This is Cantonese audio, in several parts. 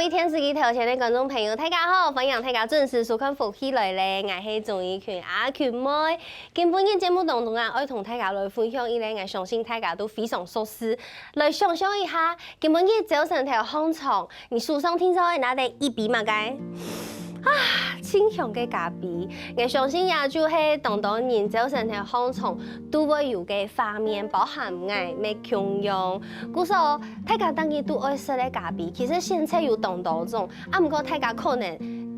位電視機頭前的觀眾朋友，大家好，歡迎大家準時收看《福氣來咧》，我係鍾意權阿權妹。今本日節目當中啊，我同大家來分享一類，我相信大家都非常熟悉。來想象一下，今本日早上條香腸，你書上聽說拿得一筆嘛該？啊，清香嘅咖啡，我相信也就是當人早上條香腸都會有嘅畫面，包含愛咩形容。故說大家當然都愛食嘅咖啡，其實現在有當多種，啊，不過大家可能。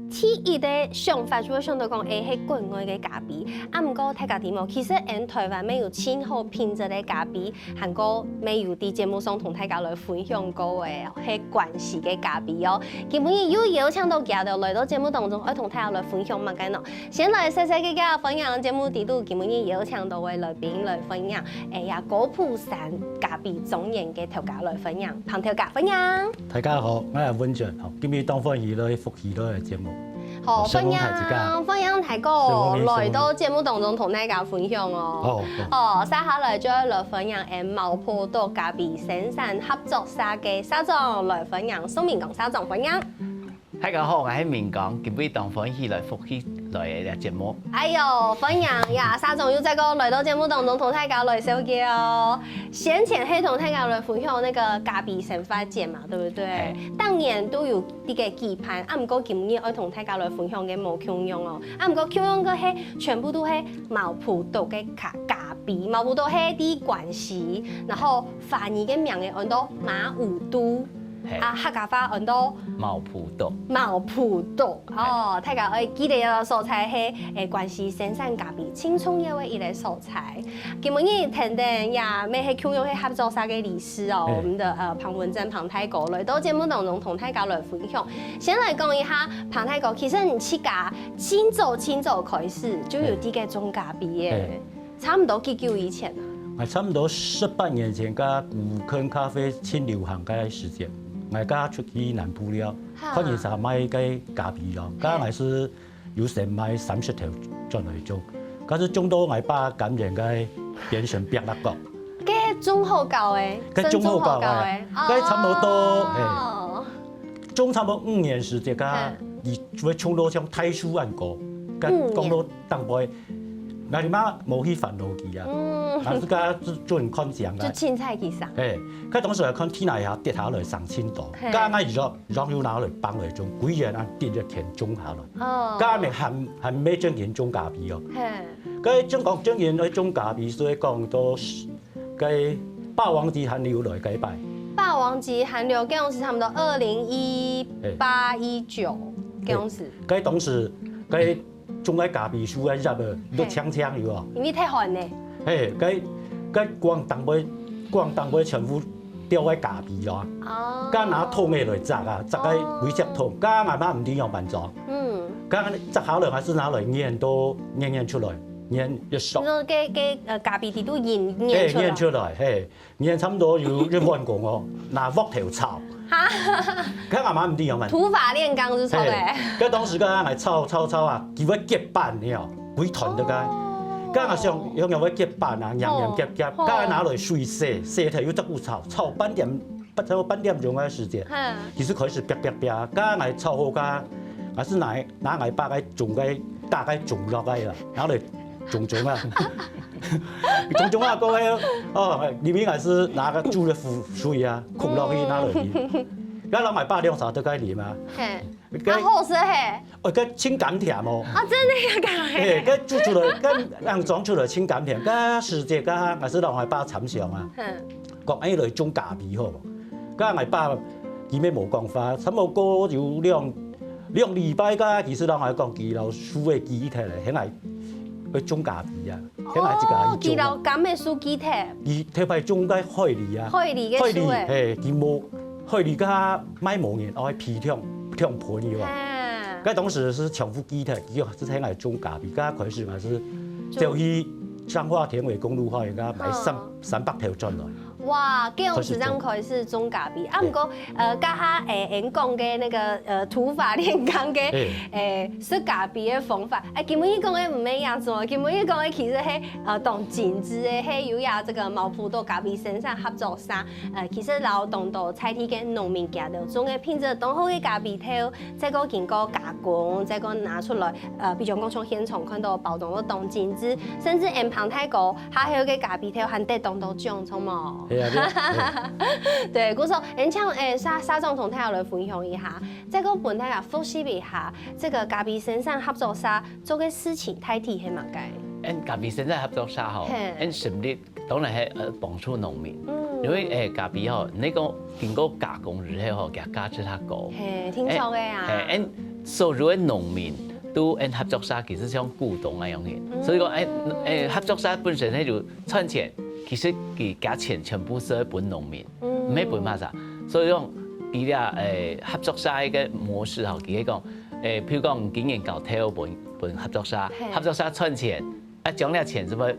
第一個想法就會想到講，係國外嘅咖啡，啊，唔過大家點冇？其實喺台灣沒有真好品質嘅咖啡，韓國沒有喺節目上同大家來分享過嘅係關係嘅咖啡哦。今日又邀請到佢哋來到節目當中，要同大家來分享乜嘅呢？先來細細嘅分享節目地圖，今日邀請到嘅來賓來分享，呀高埔山咖啡總研嘅頭家來分享，彭頭家分享。大家好，我係溫俊，今日當歡迎來福氣來嘅節目。好，歡迎大哥來到節目當中同大家分享哦。接下來就來分享毛埔島咖啡生產合作社嘅社長來分享，宋明剛社長分享。大家好，我係明剛，今日當歡迎來福氣來嘅節目。哎呦，分享呀，社長又再個來到節目當中同大家來小結哦。先前係同大家來分享那個咖啡生發節嘛，對不對？當年都有啲嘅期盼，啊，唔過今日我同大家來分享嘅冇共用哦，啊，唔過共用嘅係全部都係毛埔島嘅咖啡，毛埔島係啲關係，然後翻譯嘅名嘅按到馬武都。啊，客家話按到毛埔島，毛埔島哦，大家記得有個素材係關係生產咖啡，青蔥葉嘅一個素材。今日聽到也咩係共用係合作社嘅理事哦，我們的彭文正彭太哥來到節目當中同大家來分享。先來講一下彭太哥，其實你自家清早開始就有啲嘅種咖啡嘅，差唔多幾久以前啊？差唔多18年前，甲古坑咖啡清流行嘅時間。我家出去南部了，看見啥賣個咖啡咯，家我是有成賣30條轉來種，可是種到我爸感染個變成白蠟角。嘅種好高誒，嘅種好高誒，嘅差唔多種差唔多5年時間，家而會種到像太樹咁高，咁講到當輩，我哋媽冇去煩惱佢啊。但是家做人看上就凊彩去上。佢當時係看天下跌下來上千度，家我讓要拿來幫來種，幾人啊跌咗錢種下來。家咪係咩種人種咖啡哦？佢種人去種咖啡，所以講到佢霸王級寒流來計拜。霸王級寒流嗰陣時差唔多2018、19嗰陣時。佢當時佢種喺咖啡樹喺入啊，都搶要啊。因為太寒咧。佢廣東杯全部掉喺咖啡咯，家拿桶嘅來摘啊，摘喺每隻桶，家慢慢唔點樣辦裝，家摘下來還是拿來研出來，研一熟。咖啡都研出來，研差唔多要1萬個哦，拿鑊頭炒。家慢慢唔點樣辦。土法煉鋼之錯嘅。家當時家係炒啊，叫佢結板了，每團都家。家我想用個結板啊，夾，家拿來水洗頭要得股炒半點鐘嘅時間，其實開始煸，家我炒好家，我是拿我爸個種個大概種落來啦，拿來種啊，種啊各位哦，裡面還是拿個煮的水啊，控落去拿來啉，家老我爸兩啥都該啉啊。好食嘿！佢清甘甜哦。真的呀，佢煮出來，佢人裝出來清甘甜，佢時節佢還是讓我爸參詳啊。講起來種咖啡好，佢我爸佢咩冇講法，差唔多有兩禮拜，佢其實讓我講佢老書嘅機體嚟，起來去種咖啡啊，起來自家佢老咁嘅書機體。佢特別種喺海裡啊。海裡嘅書誒。佢冇海裡佢買冇人愛皮條。跳盤嘅喎，佢當時是搶富基的，只係嚟種咖啡，佢開始還是就去彰化田尾公路開，而家買300條轉來。哇，基隆市長開始種咖啡，啊，不過甲他演講嘅那個土法煉鋼嘅說咖啡嘅方法，根本伊講嘅唔係樣做，根本伊講嘅其實係同精緻嘅係有呀這個毛埔島咖啡生產合作社，其實勞動到採地嘅農民家頭種嘅品質當好嘅咖啡豆，再個經過加工，再個拿出來，比如講像現場看到包裝都當精緻，甚至em旁太高，還有嘅咖啡豆還得當到獎，錯冇？對，故說，你像沙總同大家來分享一下，再個本大家複習一下，這個咖啡生產合作社做嘅事情，大體係乜嘅？咖啡生產合作社吼，成立當然係幫助農民，因為咖啡吼，你講經過加工之後吼，價值較高。係，聽說嘅啊。所有嘅農民都合作社其實像股東一樣嘅，所以講合作社本身喺度賺錢。其實佢加錢全部是俾農民，唔係俾乜嘢，所以講佢哋合作社嘅模式後，佢講譬如講經營搞體俾合作社，合作社賺錢，將呢錢怎麼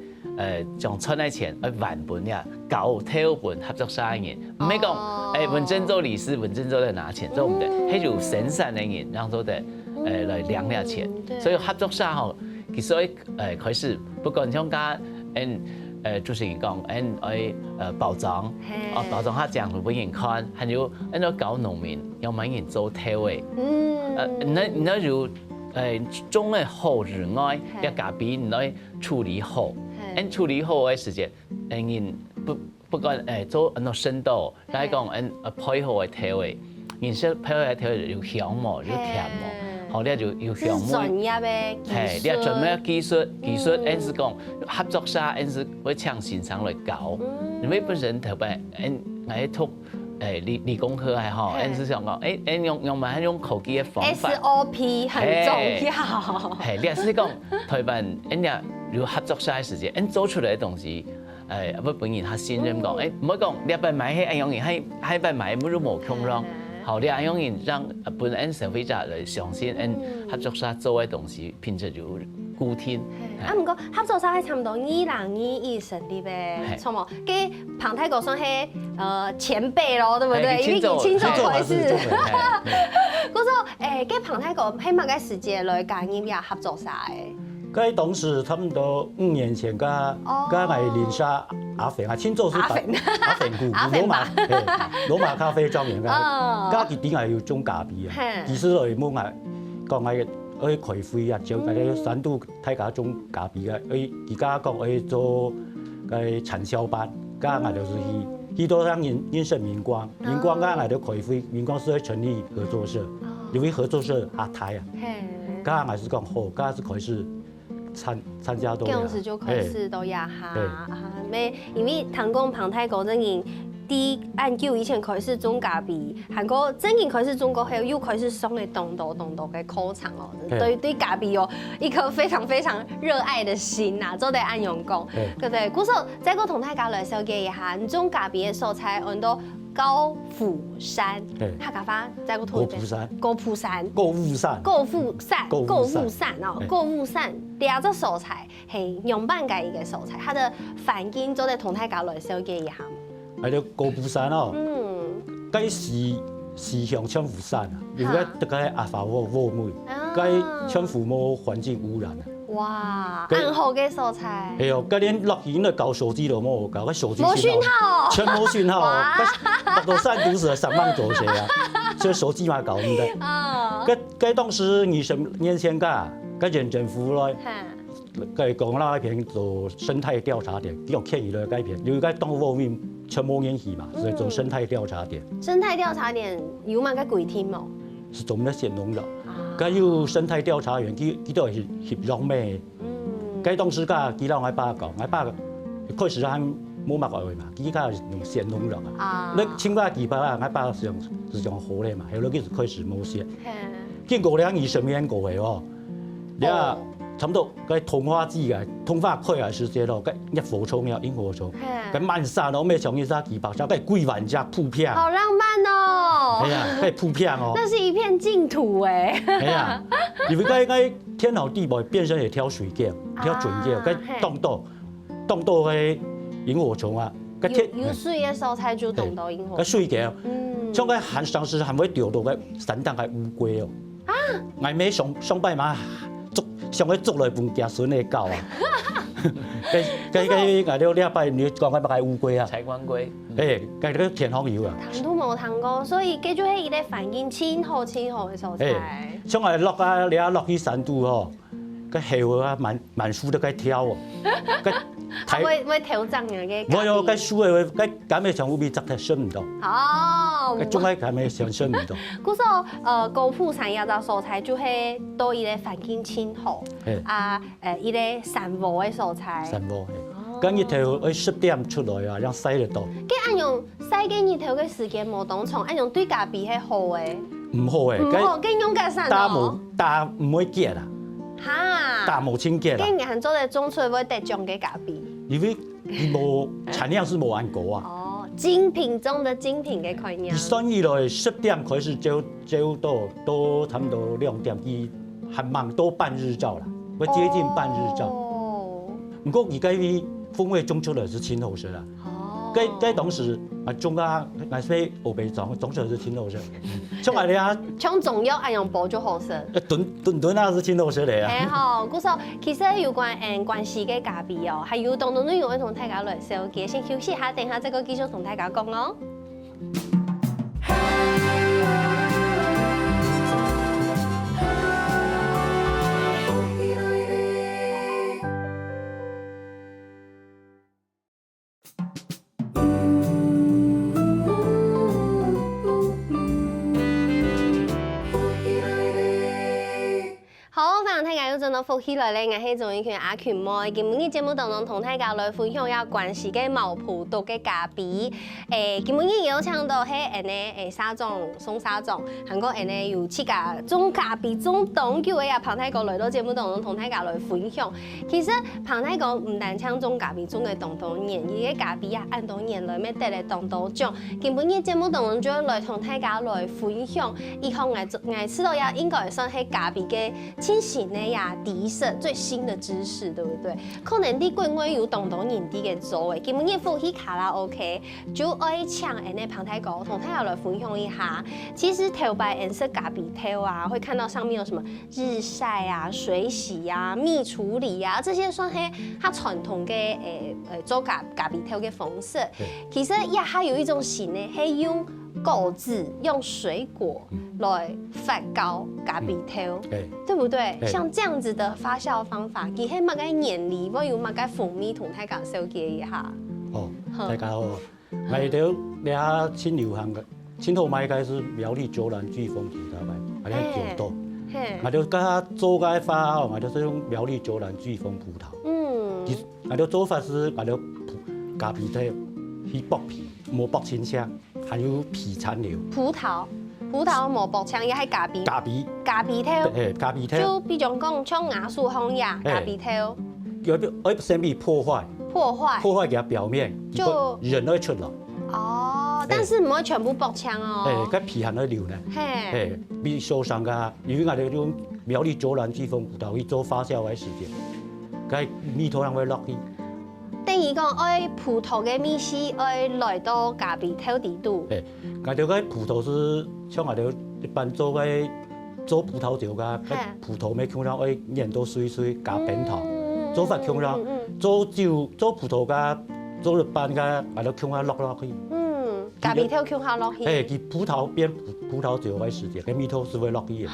將賺嘅錢去還本呀，搞體俾合作社嘅人，唔係講本身做理事，本身做嚟拿錢，做唔得，係就生產嘅人，然後做得來量呢錢，所以合作社後其實開始不管像家就是講包裝，包裝下這樣俾人看，還有搞農民，要揾人做體位，那就種嘅好之外，要咖啡你處理好，處理好嘅時間，人不管做深度，來講配合嘅體位，人說配合嘅體位有香嘛，有甜嘛。好，你就有項目，係，你要專門技術，因是講合作社，因是會搶現場來搞，因為本身特別，我讀理工科係好，因是想講，用埋用科技嘅方法 ，SOP 很重要。係，你係講台灣，人有合作社嘅時間，做出來嘅東西，不本人他信任講，唔好講，你一擺買係一樣嘢，係一擺買冇都冇空咯。好，你係用人讓本人消費者來相信，合作社做嘅東西品質就固定。不過合作社係差唔多2021成立嘅，錯冇？跟龐太哥算係前輩咯，對不對？因為清楚開始。嗰時跟龐太哥喺乜嘅時間來加入呀合作社嘅？該當時差唔多5年前，加來林沙阿肥啊，清做是阿肥羅馬咖啡莊園㗎，家己點係要種咖啡啊，其實來冇嗌講係去開會啊，就喺三度睇下種咖啡啊，而家講去做嘅產銷班，家嗌就是去到像認識明光家嗌就開會，明光是去成立合作社，因為合作社阿台啊，家嗌是講好，家是開始。參加到，當時就開始都呀哈，因為談講龐太哥真人，第按舊以前開始種咖啡，韓國真人開始種過後，又開始上嘅東多嘅課程哦，對咖啡有一顆非常非常熱愛的心吶，做得按用講，對不對？故說再個同大家來了解一下，種咖啡嘅素材按到高富山，客家話再個同高富山哦，高富山第二隻素材係用板嘅一個素材，它的環境做得同大家來了解一下。係了高富山哦，該時向搶富山啊，因為得個阿法沃梅，該搶富冇環境污染啊。哇，暗號嘅素材。係哦，今年錄影的搞手機都冇搞，個手機冇訊號，全冇訊號。大多山都是上網做些啊，所以手機嘛搞唔得。該當時20年前噶，該縣政府來，該講啦一片做生態調查點，用建議來改變，因為該動物面全冇聯繫嘛，所以做生態調查點。生態調查點有乜個規定冇？是做咩先農藥？該有生態調查員，佢都係協助咩？該當時噶，佢讓我爸講，我爸開始還冇乜話嘛，佢家用先農藥啊。你清華幾百啊？我爸是用好咧嘛，後來佢就開始冇先。經過20年過去哦，你啊。差不多，cái通化劑嘅通化快嘅時間咯，cái一火蟲呀，螢火蟲，cái漫山咯，咩上一隻幾百隻，cái 幾萬隻鋪片。好浪漫哦！係啊，cái 鋪片哦。那是一片淨土哎。係啊，因為cái天寒地薄，變成係挑水劍，挑準劍，cái 凍到嘅螢火蟲啊，有水的蔬菜就當到英火。個水嘅，像個韓上次還會釣到個山東個烏龜哦。啊！我咪上擺嘛上去捉來半夾筍嘅狗啊！我了禮拜你講個乜個烏龜啊？柴灣龜。個個田方油啊。糖都冇糖過，所以繼續係伊個環境清好嘅蔬菜。像我落啊，你啊落去山度吼，個樹啊滿樹都該挑哦。會調整嘅。冇有個樹嘅，個減咩上烏比摘得選唔到。哦。個種個減咩上選唔到。故說高埔產業嘅蔬菜就係到伊個環境清好。伊個山坡嘅蔬菜。山坡。咁日頭要10點出來啊，讓曬得到。咁按用曬嘅日頭嘅時間冇當從，按用對家己係好嘅。唔好誒，唔好，咁用嘅啥咯？大唔會結啦。哈。大冇清結啦。咁硬做嚟種出會得獎嘅家己。因為冇產量是冇按過啊。哦，精品中的精品嘅概念。算以來10點開始照到差唔多2點，伊還忙到半日照啦，會接近半日照。不過而家啲風味種出來是青紅色啦。該當時啊種啊，那些歐北種出來是青紅色。像我哋啊，像中藥一樣包就好食。燉啊是青紅色嚟啊。係好，故說其實有關係嘅家己哦，還有當中內容會同大家來小結，先休息下，等下再個繼續同大家講哦。真到福起來咧，我係總一群阿群妹。今日節目當中同大家來分享有關係嘅毛埔島嘅咖比。今日有請到係沙總宋沙總，韓國有七家種咖比種長久嘅龐太哥來到節目當中同大家來分享。其實龐太哥唔單搶種咖比種嘅多年，伊嘅咖比啊按多年來咩得嚟多獎。今日節目當中就來同大家來分享，以後我知道也應該算係咖比嘅清醒嘅呀。底色最新的知識，對不對？可能啲貴貴有多年啲嘅做嘅，今日福去卡拉 OK 就愛搶龐太哥同大家來分享一下。其實頭擺顏色咖比頭啊，會看到上面有什麼日曬啊、水洗啊、蜜處理啊，這些算係它傳統嘅做咖比頭嘅方式。其實也還有一種型呢，係用果子、用水果來發酵咖比頭，對不對？像這樣子的發酵方法，佢係乜嘅原理，或有乜嘅風味，同大家小結一下。哦，大家好，我哋你下新流行嘅，前頭買嘅是苗栗九蘭巨峰葡萄牌，我哋九多，我哋家做嘅花，我哋是用苗栗九蘭巨峰葡萄。我哋做法是我哋咖比頭去剝皮，冇剝清香，還有皮殘留。葡萄冇剝青，也係咖比頭。咖比頭。就比如講，像亞樹紅呀，咖比頭。要先俾破壞佢表面，就人可以出來。哦，但是唔可以全部剝青哦。個皮還可以留呢。比受傷噶，因為我哋用苗栗九蘭巨峰葡萄去做發酵嘅時間，個蜜土人會落去。等於講，愛葡萄嘅蜜絲愛來到咖比頭底度。我哋個葡萄是像我哋一般做葡萄酒噶，葡萄咩腔上愛粘到水加冰糖，做法腔上做酒做葡萄噶，做一般噶，我哋腔下落去。咖比頭腔下落去。佢葡萄變葡萄酒嘅時間，個蜜土是會落去嘅，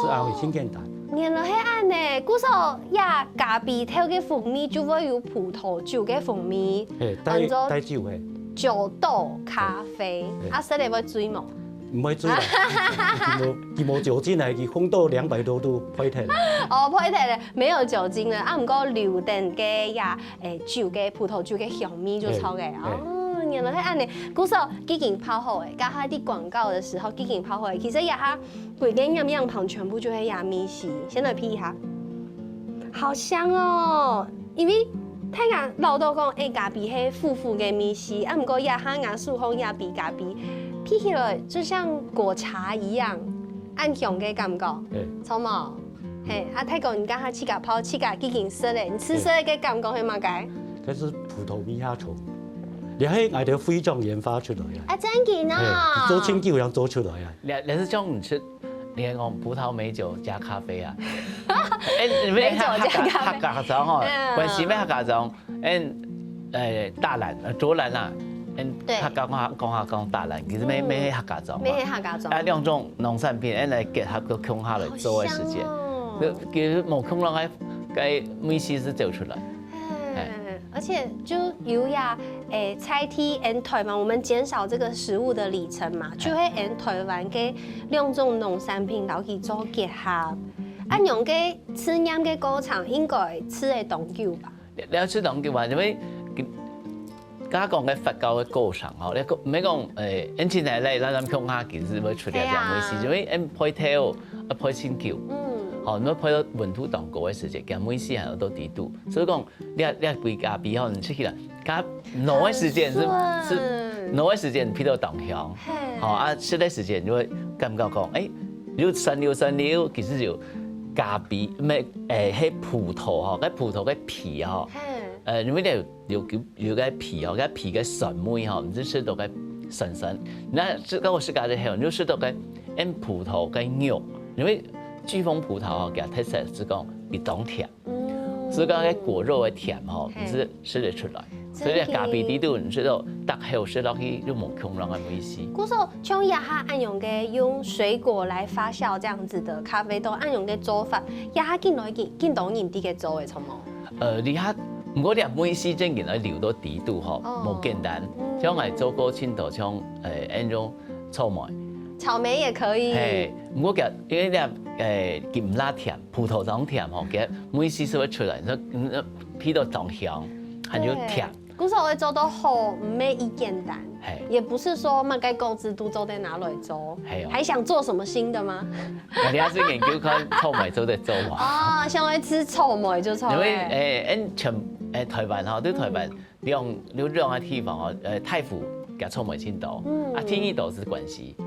是啊，很簡單。原來係安呢，故說呀，咖比頭嘅風味就會有葡萄酒嘅風味，帶酒嘅酒豆咖啡，使你會醉冇？唔會醉啦，佢冇酒精嚟，佢烘到200多度配體。哦，配體咧，沒有酒精咧，唔過留定嘅呀，酒嘅葡萄酒嘅香味就臭嘅。原來係安尼，故說幾件泡好誒，加下啲廣告嘅時候幾件泡好誒，其實呀哈，規間樣旁全部就係呀米絲，先來批一下，好香哦！因為睇下老豆講，咖比係富嘅米絲，唔過呀哈亞樹紅呀比咖比，批起來就像果茶一樣，安香嘅感覺，錯冇？睇講你家下七甲泡七甲幾件色咧，你吃色嘅感覺係乜嘅？這是葡萄米蝦醋。你喺我哋非常研發出來啊！啊，真嘅啊！做研究樣做出來啊！你是種唔出，你講葡萄美酒加咖啡啊？誒，你咩客家莊哦？關係咩客家莊？大蘭、卓蘭啊，客家講大蘭，其實咩客家莊？咩客家莊？啊，兩種農產品，來結合個空下來做嘅時間，其實冇空浪嘅每次是走出來。而且就有呀，菜體和台灣，我們減少這個食物的里程嘛，就會和台灣嘅兩種農產品來去做結合。按樣嘅吃釀嘅過程，應該吃的長久吧？你要吃長久嘛？因為家講嘅佛教嘅過程吼，你唔係講以前係嚟咱鄉下其實要出嚟講咩事，因為配條啊配清酒。好，你要配到溫度當高嘅時節，咁每時係都低度，所以講你規咖啡吼，你出去啦，加濃嘅時間是濃嘅時間配到當香，好啊，濕嘅時間你會感覺講，你酸溜，其實就咖啡咩迄葡萄吼，嗰葡萄嘅皮吼，因為你有個皮吼，個皮嘅酸味吼，唔知食到個酸，那這個我是講的後，你就食到個葡萄嘅肉，因為巨峰葡萄吼，給它特色是講比當甜，所以講個果肉的甜吼，你是吃得出來。所以咖啡底度，你知道搭後食落去就冇空浪嘅味思。故說像亞哈按用嘅用水果來發酵這樣子的咖啡豆，按用嘅做法，亞哈見到人啲嘅做嘅錯冇？你哈，唔過你每次正件來留到底度吼，冇簡單。像我做過青島，像按種草莓。草莓也可以。係，唔過其實因為你佢唔拉甜，葡萄糖甜吼，其實每次做出來，你批到糖香，還有甜。故說我做到好，唔咩意簡單。係，也不是說乜嘅構制都做在哪裡做。係，還想做什麼新的嗎？你還是研究看草莓做得做嘛？哦，想要吃草莓就草莓。因為台灣吼，對台灣兩個地方吼，太府加草莓青島，啊天意島是關西。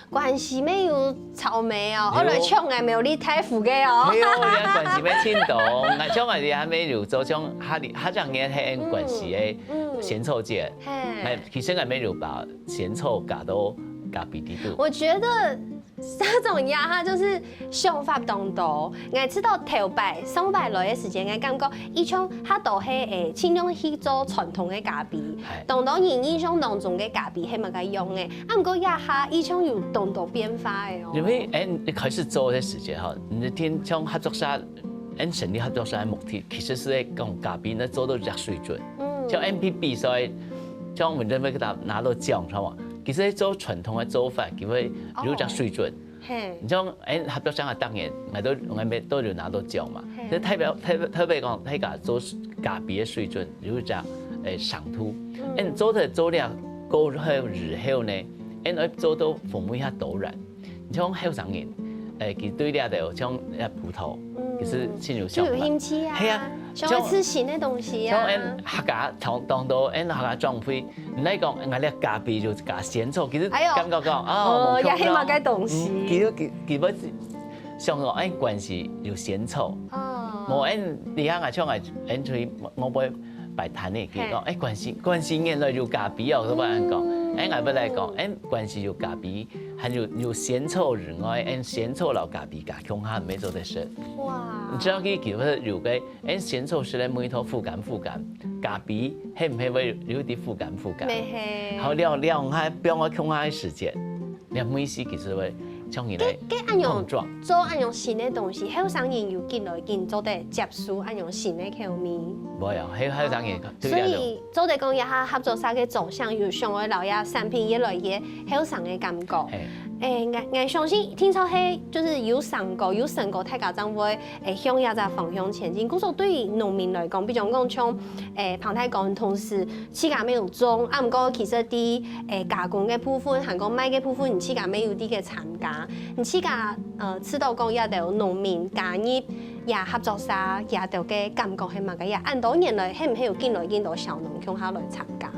關係沒有草莓哦，我來搶嘅沒有你太富嘅哦。係啊，關係咩青島，我搶嘅啲還沒有做搶哈樣嘢係關係嘅鹹臭節，其實還沒有把鹹臭加到咖啡底度。我覺得這種亞哈就是想法當多，我知道頭擺上擺來嘅時間，我感覺以前哈都係盡量去做傳統嘅咖啡，當然印象當中嘅咖啡係咪個用嘅？啊，不過亞哈以前有當多變化嘅哦。因為你開始做嘅時間哈，你聽像合作社，成立合作社嘅目的其實是喺講咖啡呢做到熱水準，像 MPB 所以像我哋要給他拿到獎，係嘛？其實做傳統嘅做法，佢會有隻水準。你像合作社嘅當然，我都有拿到獎嘛。即特別講，睇下做咖啡嘅水準有隻上圖。做了高後日後呢，做到風味較多元。你像後生人，佢對呢就像葡萄，其實先有想法。就有興趣啊。係啊。想要吃新的東西啊！像客家當到客家莊會，你嚟講，我哋咖啡就加鹹醋，其實感覺講哦，也係乜嘅東西。佢不像講關係有鹹醋，冇你睇我唱係出我會擺攤嘅，佢講關係原來有咖啡哦，咁樣講，我不嚟講關係有咖啡，還有鹹醋以外，鹹醋老咖啡加鄉下沒做得食。哇！你知道佢其實有個鹹醋是咧每套附感，咖啡係唔係會有啲附感？沒係。好了，下比如我鄉下嘅時節，你每時其實會將佢嚟碰撞。做按用新的東西，後生人又進來做得接受按用新的口味。冇有，後生人。所以做得講一下合作社嘅走向，有想要留下產品越來越後生嘅感覺。我相信聽說係就是有成果，大家將會向一個方向前進。故說對於農民來講，比如講像彭太講同時，自家沒有種，啊，唔過其實啲加工嘅部分，韓國賣嘅部分，你自家沒有啲嘅參加，你自家知道講也有農民加入也合作社，也有嘅感覺係乜嘅？也按多年來，係唔係有見到小農向下來參加？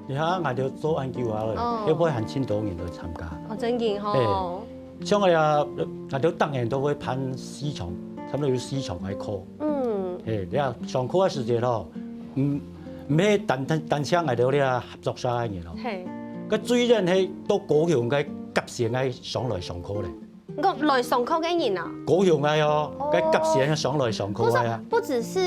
你睇我哋做研究下嚟，一般係青島人來參加。哦，真嘅吼。像我哋當然都會攀市場，差唔多有4,000個課。你話上課嘅時間咯，唔唔係單槍嚟到咧合作社嘅咯。個最人係都高雄嘅急事嘅上來上課咧。個來上課嘅人啊？高雄嘅哦，個急事嘅上來上課啊。不只是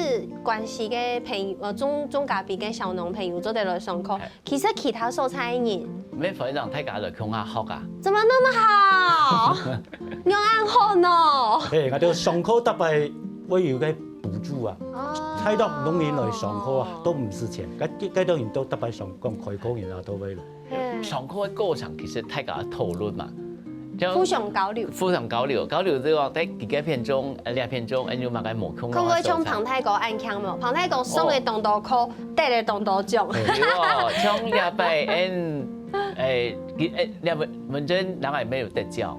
關係嘅朋友，中甲邊嘅小農朋友做得來上課，其實其他所在嘅人。咩會讓大家來共下學啊？怎麼那麼好？用安好呢？誒，我哋上課特別會有嘅補助啊，太多農民來上課啊，都唔是錢，幾多人都特別上講開工人啊，都會咯。上課嘅過程其實大家討論嘛，互相交流，交流之後，喺幾片鐘、2片鐘，你要買個無空。可唔可以像龐太哥按腔冇？龐太哥送嘅東多課，得嘅東多獎。像禮拜文章人係沒有得獎。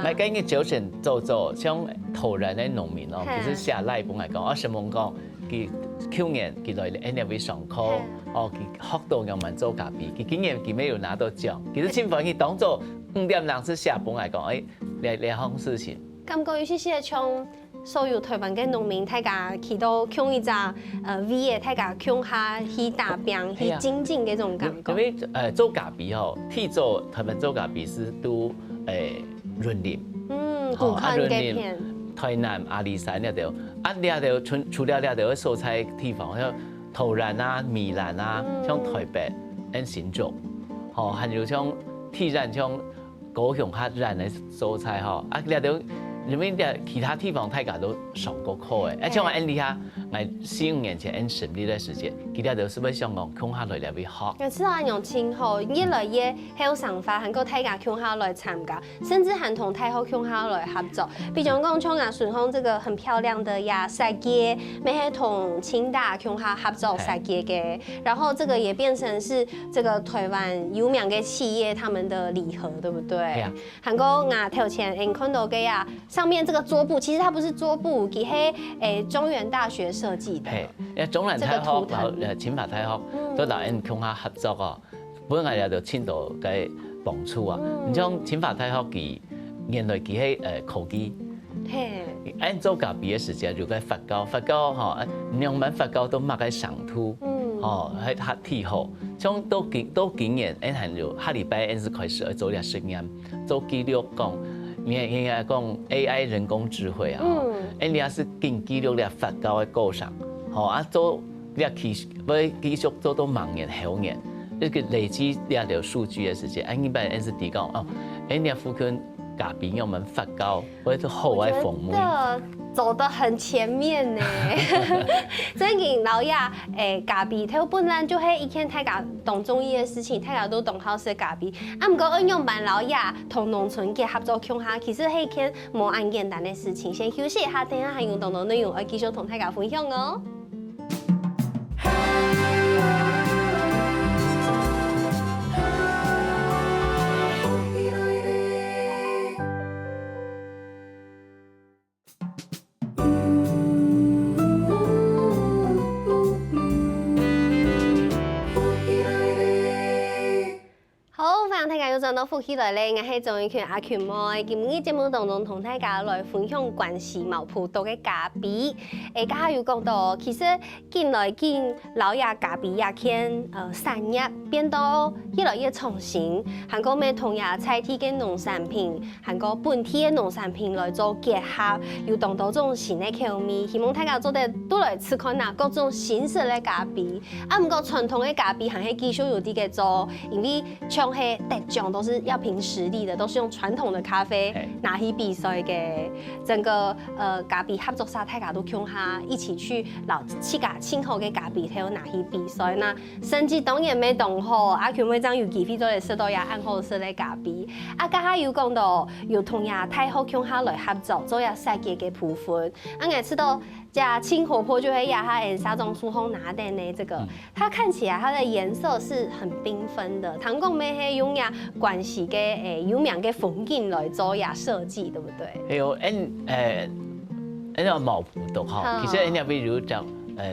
嚟緊嘅早晨做像土人嘅農民哦，其實下禮本來講，我上網講，佢去年佢來呢位上課，哦，佢學到用文做咖啡，佢今年佢沒有拿到獎，其實前份佢當做5點鐘是下本來講，兩項事情。感覺有些些像所有台灣嘅農民，大家去到窮一隻V 嘅，大家窮下去打拼去精進嘅種感覺。因為做咖啡吼，替做台灣做咖啡是都雲林，古坑嘅片，台南阿里山那條，那條除了那條嘅蔬菜地方，像桃園啊、米蘭啊，像台北、新竹，還有像體染像高雄較染嘅蔬菜吼，那條。因為其他地方大家都上過課嘅，像我安利下，我4-5年前按成立嘅時間，其他都是為香港空下來嚟學。我知道用青後越來越有想法，韓國大家空下來參加，甚至還同太后空下來合作。比如講像啊順豐這個很漂亮的呀設計，咪係同清大空下合作設計嘅，然後這個也變成是這個台灣有名嘅企業他們的禮盒，對不對？韓國啊頭前你看到嘅呀。上面這個桌布其實它不是桌布，其實中原大學設計的。係，中南大學和清華大學都同人共下合作哦。本來也就青島嘅幫助啊。你像清華大學佢原來佢係科技，按做咖啡嘅時間就喺佛教嗬，兩門佛教都擘喺上圖，喺黑體好，像都經驗，按係就下禮拜按是開始做啲實驗，做記錄講。你講 AI 人工智慧啊，你也是經記錄了佛教的過程，做你繼續做到明年後年，一個累積了條數據的時間，一般人是提講哦，你附近咖啡用我們佛教或者好嘅風味。走得很前面呢，最近老亞咖啡，佢本來就係一件大家動中意嘅事情，大家都懂好食咖啡。唔過應用版老亞同農村嘅合作共下，其實係一件冇咁簡單嘅事情。先休息一下，等下還有更多內容，我繼續同大家分享哦。到福起來咧，我係總一權阿權妹，今日節目當中同大家來分享關係毛埔島嘅咖啡。家下有講到，其實近來見老亞咖啡也見產業變到越來越創新，韓國咩同亞在地嘅農產品，韓國本地嘅農產品來做結合，有當到種新嘅口味，希望大家做得都來吃看哪各種新式嘅咖啡。唔過傳統嘅咖啡還係繼續有啲嘅做，因為像係得獎都是要憑實力的，都是用傳統的咖啡拿去比賽嘅。整個咖啡合作社大家都共下一起去老七家親口嘅咖啡廳拿去比賽，那成績當然沒當好，阿權會長有機會做嚟食到也按好食嘅咖啡。家下有講到有同亞太后共下來合作做呀設計嘅部分，我知道。加青活潑就會呀，它沙種樹紅拿的呢，這個它看起來它的顏色是很繽紛的。唐貢咩係用呀關係嘅有名嘅風景來做呀設計，對不對？還有毛埔島哈，其實比如講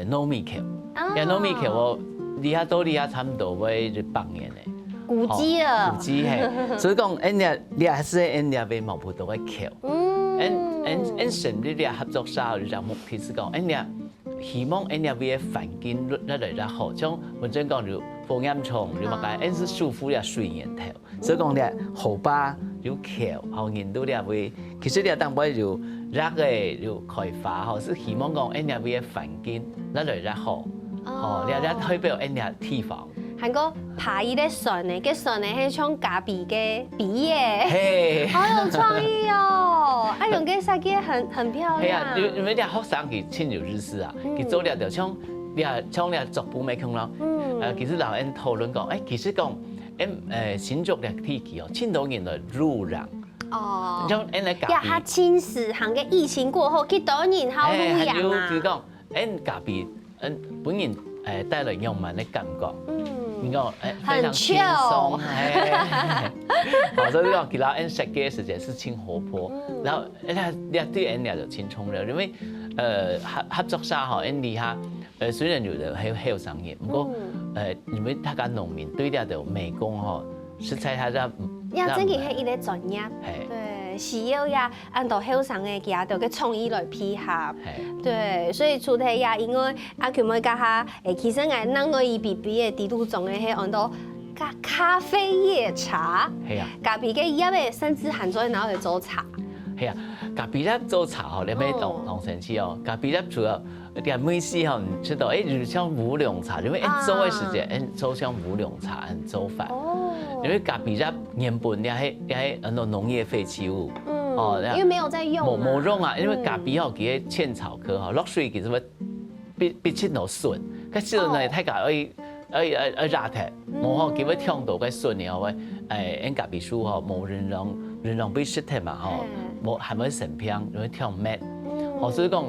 糯米橋，糯米橋我離下都離下差唔多會100年嘞。古蹟啊，古蹟係，所以講你還是被毛埔島嘅橋。甚至啲合作社就講，其實講，希望因那邊環境越來越好，像文正講就防煙囪，就嘛講，因是舒服了水源頭，所以講咧河壩有橋，後面都咧會，其實咧當擺就熱嘅就開發吼，是希望講因那邊環境越來越好，哦，咧代表因那地方。韓國爬伊咧船呢，個船呢係像咖啡嘅筆耶，好有創意哦！啊，用個設計很漂亮。係啊，因為啲學生佢親有日式啊，佢做了就像作品咪看咯。其實老人討論講，其實講，新竹嘅天氣哦，千多年來污染。哦。像嚟咖啡。呀，佢侵蝕，行個疫情過後，幾多年好污染啊。就是講，咖啡，本人帶來浪漫的感覺。你講非常輕鬆，好，所以講其他人設計嘅時間是輕活潑，然後你對人家就輕鬆了，因為合作社吼，因離下雖然有的很有商業，不過因為大家農民對啲就美工吼，實在係呀，真係係一個專業，對，需要呀按照後生嘅其他嘅創意來配合，對，所以出題呀，因為阿佢們家下其實係啷個伊比比嘅地圖中嘅係按到咖啡葉茶，係啊，咖啡嘅葉嘅甚至含咗拿嚟做茶，係啊，咖啡粒做茶吼，你咪當神奇哦，咖啡粒主要啲美式吼，你知道就像烏龍茶，因為做嘅時間做像烏龍茶做法。因為咖啡粒原本也係很多農業廢棄物，因為沒有在用，冇用啊，因為咖啡吼佢係茜草科吼，落水其實會必切到筍，佢筍呢太價要熱鐵，冇吼佢會燙到佢筍然後會因咖啡樹吼冇人讓被濕鐵嘛吼，冇係咪成片會燙滅，所以講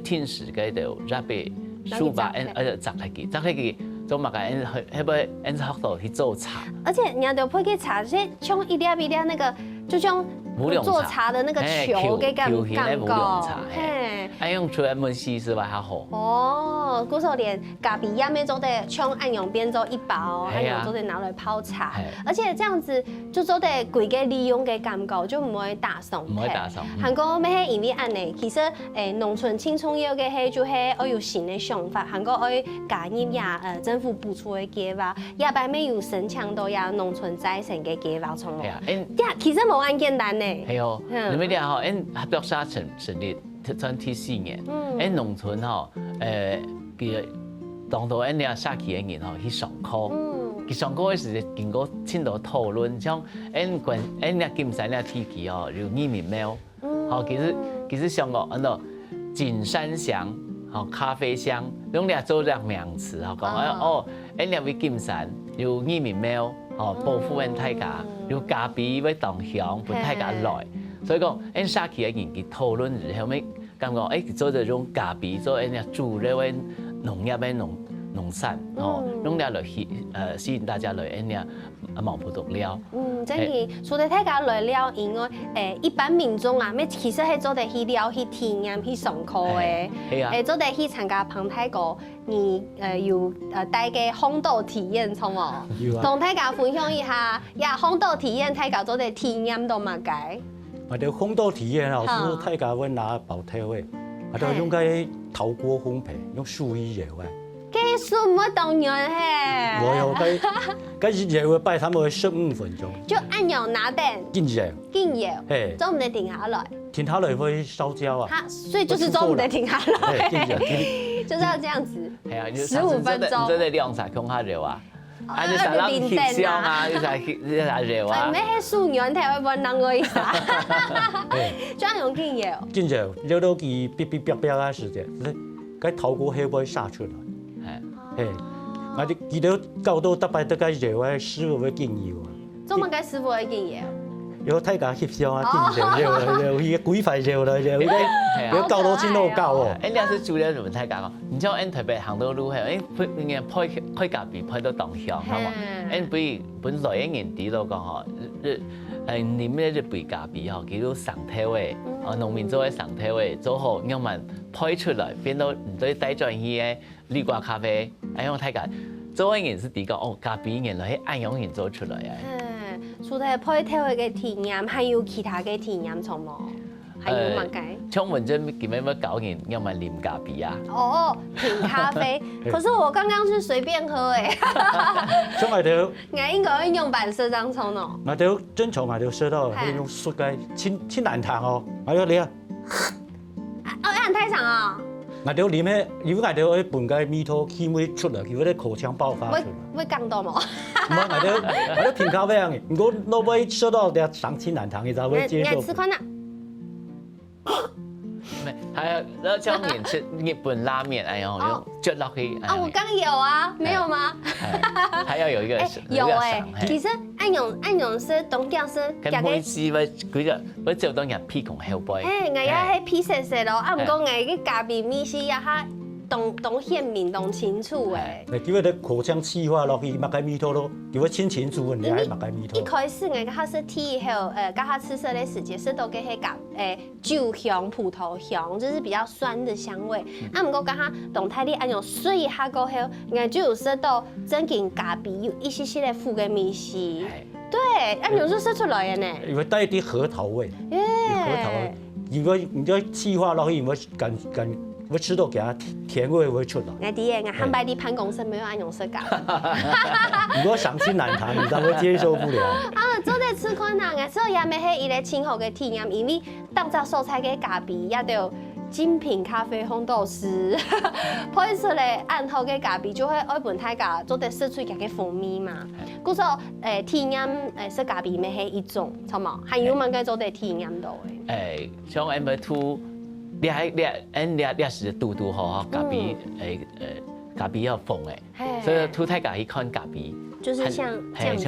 天時佢就熱被樹把摘開佢。做乜嘅？係咪喺學校去做茶？而且人家就配個茶，即係像一粒一粒那個，就像做茶的那個球嘅感覺。哎，用出來燜絲是吧？還好。哦，嗰時候連咖啡葉咩做得像按用變做一包，按用做得拿來泡茶。而且這樣子就做得規個利用嘅感覺，就唔會打鬆。唔會打鬆。韓國咩係因為按呢？其實農村青創業嘅係就係我有新嘅想法，韓國愛加入呀政府補助嘅計劃，也擺咩有增強到呀農村再生嘅計劃從來。其實冇咁簡單呢。係哦，你咪啲吼，合作社成立24年，農村吼，佢當到啲社區嘅人吼去上課，佢上課嘅時經過深度討論，像金山啲天氣吼，有移民貓，吼其實上個景山鄉，吼咖啡鄉，用嚟做隻名詞，吼講啲位金山有移民貓。保護人大家，有咖啡要同鄉，俾大家來，所以講，因社區嘅人去討論之後，咪感覺做這種咖啡，做因主流嘅農業嘅農產，用嚟吸引大家來因毛不獨了。真係，除咗大家來了以外，一般民眾啊，咩其實係做得去了去體驗去上課嘅，做得去參加澎泰國。你有帶個烘豆體驗，從同大家分享一下，呀烘豆體驗，大家做啲體驗到乜解？啊，條烘豆體驗，老師大家會拿包體位，啊，就用個陶鍋烘焙，用樹葉油嘅。嘅樹唔會當然係。我有個熱嘅擺，他們會15分鐘。就按油拿定。見油。係。做唔得停下來。停下來會燒焦啊。所以就是做唔得停下來。就是要這樣子。係啊，15分鐘。你真係涼茶講下熱啊？啊，你實諗熱香啊？你實熱啊？咩係樹葉睇會揾人個意思啊？這樣用見油。見油，熱到佢嗶嗶嗶嗶啊時間，cái陶鍋會不會灑出來？係，啊啲記得搞到特別得個熱嘅師傅會見油啊。做乜嘅師傅會見油？有睇下翕相啊，見熱佢幾塊熱啦，熱佢搞到錢都夠哦。你係做咧就唔睇講，然之後特別行到路係，配咖啡配到當香，係嘛？本來一年底都講嗬，你咩就配咖啡嗬，叫做上體位，農民做嘅上體位做好，讓民配出來變到唔對帶轉去嘅綠瓜咖啡，我睇下做一年是第個咖啡原來係按樣樣做出來嘅。除咗配體位嘅體驗，還有其他嘅體驗從冇？還有乜嘅？像文珍今日要教人要買啉咖啡啊。哦，品咖啡。可是我剛剛是隨便喝誒。像我哋，我應該會用板色當蔥哦。我哋正常我哋說到那種水嘅清淡湯哦，我哋你啊。哦，很太長啊！我哋啉迄，如果我哋去拌個米湯氣味出來，佢嗰啲口腔爆發出來。會降到冇？唔係，我哋品咖啡樣嘅，如果攞杯說到啲上清淡湯，你就會接受。你吃寬啦。沒，還有那像你吃日本拉麵，哎呦，用嚼落去。啊，我剛有啊，沒有嗎？還要有一個有哎，其實按用是東調是。跟每次我做到人屁股後背。哎，我要係皮色色咯，啊，唔過我個咖啡米是要哈當顯明當清楚誒。叫佢啲口腔氣化落去，擘個米湯咯，叫佢清清楚，你係擘個米湯。一開始我較是提後，較吃色的時節是都給迄個酒香、葡萄香，就是比較酸的香味。啊，唔過較哈動態啲按用水一下過後，我就有食到真正咖啡有一些些的苦的味絲。對，按用就食出來嘅呢。會帶一啲核桃味。核桃味，如果氣化落去，會吃到給它甜味會出來。我啲我漢白啲辦公室沒有按用色咖。如果上清淡湯，你就會接受不了。啊，做啲吃寬啦，我所以也咪係一個清好嘅體驗，因為當早所採嘅咖啡也都精品咖啡烘豆師配出嚟按好嘅咖啡，就會愛本大家做啲試出佢嘅風味嘛。故說體驗食咖啡咪係一種，錯冇？還有乜嘅做啲體驗到嘅？像 M2。你是嘟嘟好咖啡咖啡要縫誒，所以塗太咖一款咖啡，就是像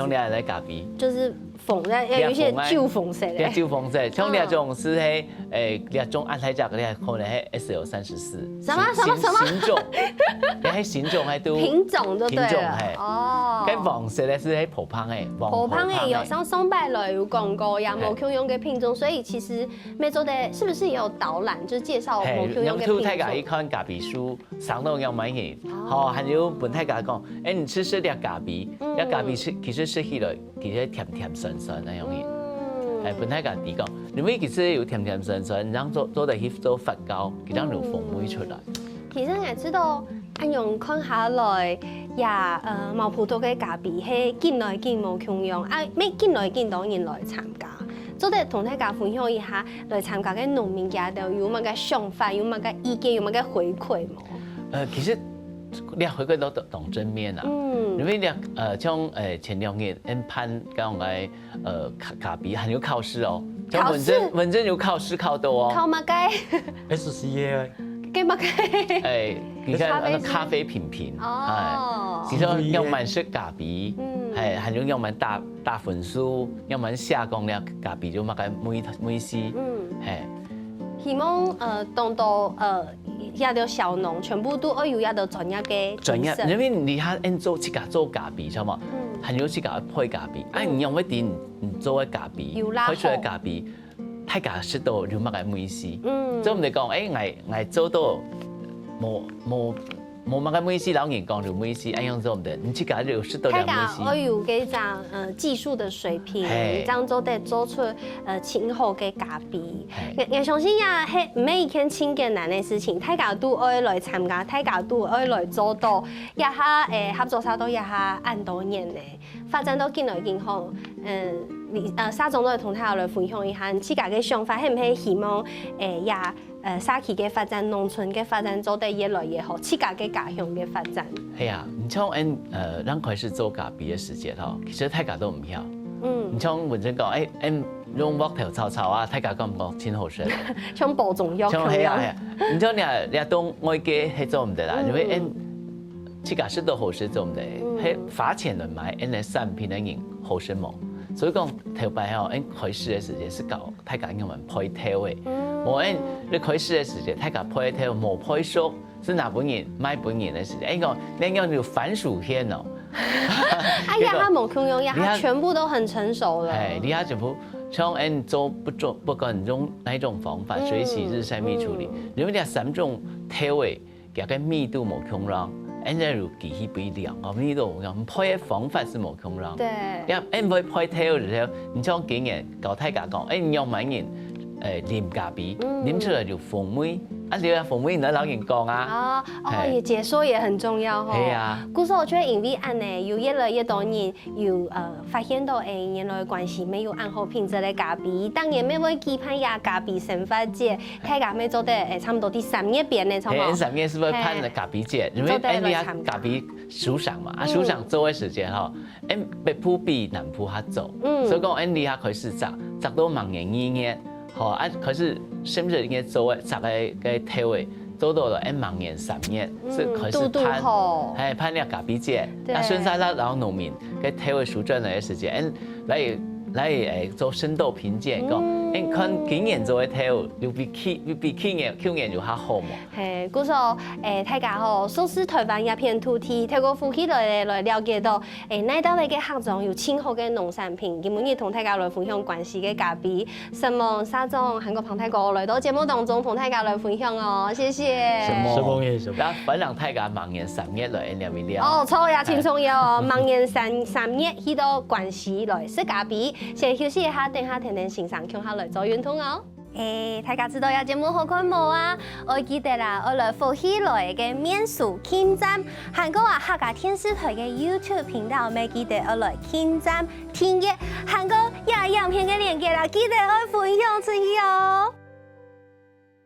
你來咖啡，就是縫的，有一些舊縫色的。舊縫色，像你種是你種按太價，你可能係 SL34。什麼？品種，你係品種係都。品種就對了。哦。跟黃色咧是係普胖誒，普胖誒有像松柏類有廣告，也冇 Q 用嘅品種，所以其實每做的是不是也有導覽，就介紹冇 Q 用嘅品種。用塗太咖一款咖啡書，上到要買嘢，好，還有本太咖講，你吃啲咖啡，啲咖啡其實吃起來其實甜甜酸酸那樣嘢，本太咖啲講，因為其實有甜甜酸酸，然後做嚟去做發酵，佢讓有風味出來。其實我知道，按用看下來，也毛葡萄嘅咖啡係見來見冇共用，啊，咩見來見到人來參加，做啲同大家分享一下，來參加嘅農民家都有乜嘅想法，有乜嘅意見，有乜嘅回饋冇？其實你回饋都當正面啦，因為你像前2年判講嘅咖啡還有考試哦，考試文珍有考試考到哦，考乜嘅 SCA。嘅乜嘅？你看咖啡品評，其實要滿識咖啡，還有要滿大分數，要滿下工了咖啡就乜嘅每時，希望當到也到小農，全部都要有也到專業嘅專業，因為你睇按做自家做咖啡，知嘛？還有自家配咖啡，你用乜點你做嘅咖啡，配出嚟咖啡。大家識到有乜嘅每時，所以我哋講，我做到冇乜嘅每時，老人講就每時，一樣做唔得，你自家就識到兩每時。我有幾張技術的水平，這樣做得做出清好嘅咖啡。我相信也係唔係一件輕嘅難嘅事情，大家都愛來參加，大家都愛來做到，一下合作社都一下按多年咧，發展到見來見好，沙總都係同大家來分享一下，自家嘅想法係唔係希望沙期嘅發展、農村嘅發展做得越來越好，自家嘅家鄉嘅發展。係啊，你像咱開始做咖啡嘅時節吼，其實大家都唔曉。你像文珍講，用木頭炒炒啊，大家講唔講真好食？像播種藥咁樣。係啊，你像你當外家係做唔得啦，因為自家識到好食做唔得，係花錢嚟買啲產品嘅人好食冇。所以講頭擺吼，開始嘅時節是搞大家用嚟配套嘅，冇你開始嘅時節大家配套冇配熟，是哪本人買本人嘅時節，講你講要番薯片哦，哎呀，它冇空用呀，它全部都很成熟了。係，你下全部像做不管用哪一種方法，水洗日曬蜜處理，因為你3種套嘅，佢個密度冇空讓。就如機器不一樣，我們呢度咁配嘅方法是冇可能。對。唔會配套就係，你像今年搞大家講，你用滿人啉咖啡，啉出來就風味。啊，你啊，風味你老人講啊。也解說也很重要吼。係啊。故說我覺得因為安呢，有越來越多人有發現到原來關係沒有按好品質的咖啡，當然咩會期盼呀咖啡生活節，大家咩做得差不多第3月邊呢，差不多。3月是不是辦了咖啡節？因為你啊咖啡樹上嘛，樹上做的時間吼，北部比南部還早，所以講你啊開始摘到明年2月。好啊，可是是不是應該做誒個體位做到了？明年3月是開始盼了咖啡節，啊，順帶啦，然後農民個體位舒轉的時間，來做深度評鑑，講看今年做的體位又比去年就較好嘛。係，故說大家吼，熟悉台灣一片土地，透過呼吸來了解到，那道嘅客莊有清好嘅農產品，今日同大家來分享關係嘅咖啡。希望沙總韓國龐大哥來到節目當中同大家來分享哦，謝謝。什麼嘢？咁本來大家明年3月來聊一聊。哦，錯呀，輕鬆要哦，明年3月去到關係來食咖啡。先休息一下，等下聽聽欣賞，向下來做運動哦。大家知道有節目好看冇啊？我記得啦，我來福喜來嘅面書傾站，韓國客家電視台嘅 YouTube 頻道，咪記得我來傾站訂閱韓國影片嘅鏈接啦，記得我分享出去哦。